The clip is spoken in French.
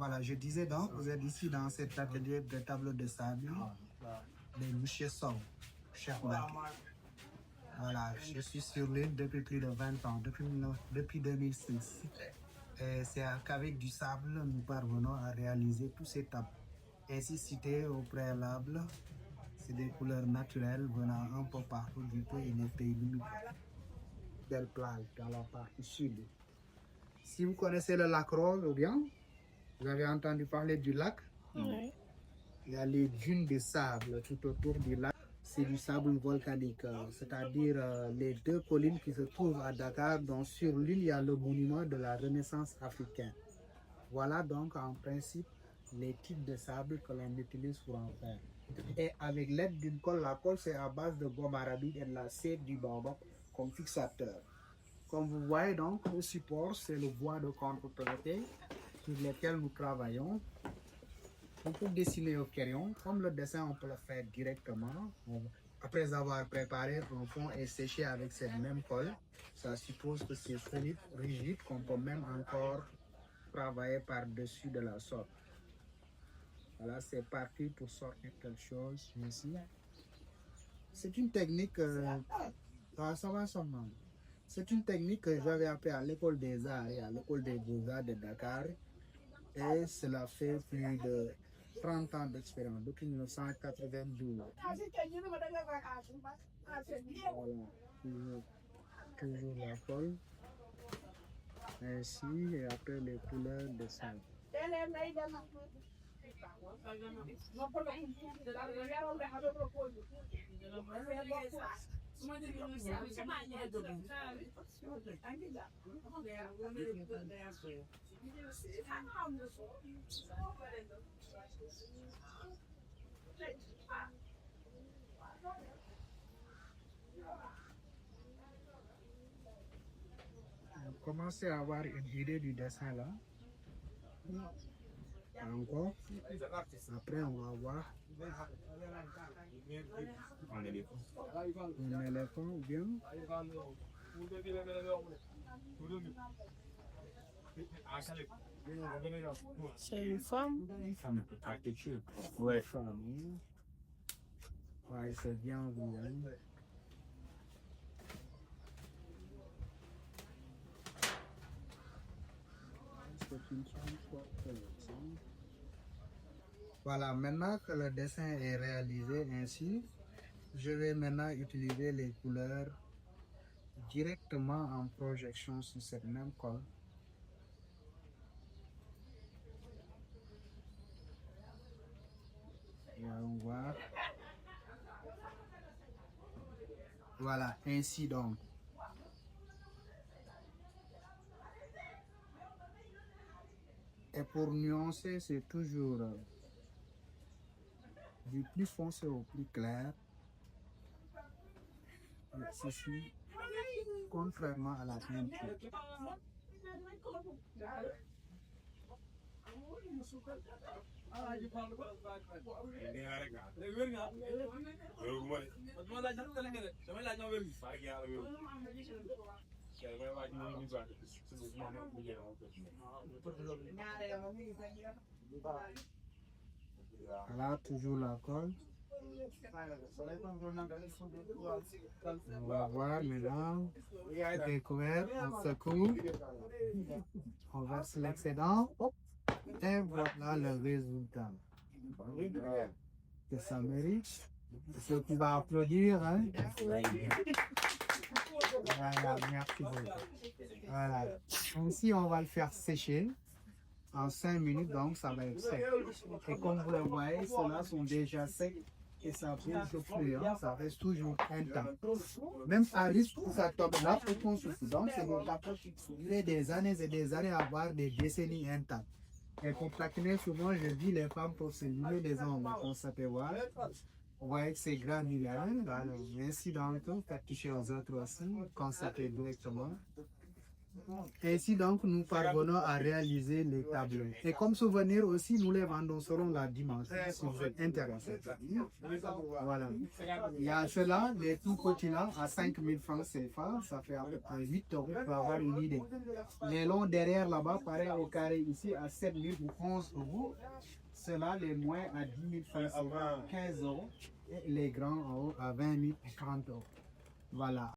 Voilà, je disais donc, vous êtes ici dans cet atelier de tableau de sable de M. Sow, chef Mbacké. Voilà, je suis sur l'île depuis plus de 20 ans, depuis 2006. Et c'est qu'avec du sable, nous parvenons à réaliser tous ces tableaux. Ainsi cité au préalable, c'est des couleurs naturelles venant un peu partout du pays et des pays limites. Belle plage dans la partie sud. Si vous connaissez le lac Rose, ou bien, vous avez entendu parler du lac? Ouais. Il y a les dunes de sable tout autour du lac. C'est du sable volcanique, c'est-à-dire les deux collines qui se trouvent à Dakar. Donc sur l'île, il y a le monument de la Renaissance africaine. Voilà donc en principe les types de sable que l'on utilise pour en faire. Et avec l'aide d'une colle, la colle c'est à base de gomme arabique et de la cèdre du baobab comme fixateur. Comme vous voyez donc, le support c'est le bois de contreplaqué sur lequel nous travaillons. On peut dessiner au crayon. Comme le dessin, on peut le faire directement. Après avoir préparé un fond et séché avec cette même colle, ça suppose que c'est solide, rigide, qu'on peut même encore travailler par-dessus de la sorte. Voilà, c'est parti pour sortir quelque chose ici. C'est une technique, c'est une technique que j'avais appris à l'école des arts et à l'école des beaux-arts de Dakar. Et cela fait plus de 30 ans d'expérience, depuis 1992. Voilà, toujours la colle, ainsi, et après les couleurs de sang. Vous commencez à avoir une idée du dessin là. Encore. Après, on va voir un éléphant ou bien. C'est une femme. Ouais, femme. Ouais, c'est bien vu. Hein? Voilà, maintenant que le dessin est réalisé ainsi, je vais maintenant utiliser les couleurs directement en projection sur cette même colle. Et on voit. Voilà, ainsi donc. Et pour nuancer, c'est toujours du plus foncé au plus clair. Et ceci, contrairement à la peinture. Voilà, toujours la colle. On va voir maintenant. Découvert, on secoue. On verse l'excédent. Et voilà le résultat. Que ça mérite. Ceux qui vont applaudir, hein? Voilà, merci beaucoup. Voilà. Ainsi, on va le faire sécher en 5 minutes, donc ça va être sec. Et comme vous le voyez, ceux-là sont déjà secs et ça bouge de plus, hein? Ça reste toujours intact. Même à risque que ça tombe là, aucun souci. Donc, c'est des tableaux qui durent des années et des années à avoir des décennies intactes. Et pour platiner, souvent, je dis les femmes pour se limer les ongles, on s'aperçoit. Vous voyez que c'est granulaire. Alors, ainsi donc, faites toucher aux autres aussi, constatez directement. Ainsi donc, nous parvenons à réaliser les tableaux. Et comme souvenir aussi, nous les vendons selon la dimension, si vous êtes intéressé. Voilà. Il y a ceux-là, les tout petits là, à 5 000 francs CFA, ça fait à peu près 8 € pour avoir une idée. Les longs derrière là-bas, pareil au carré ici, à 7 000 ou 11 €. Ceux-là, les moins à 10 000 francs CFA, 15 €. Et les grands en haut à 20 000 et 30 €. Voilà.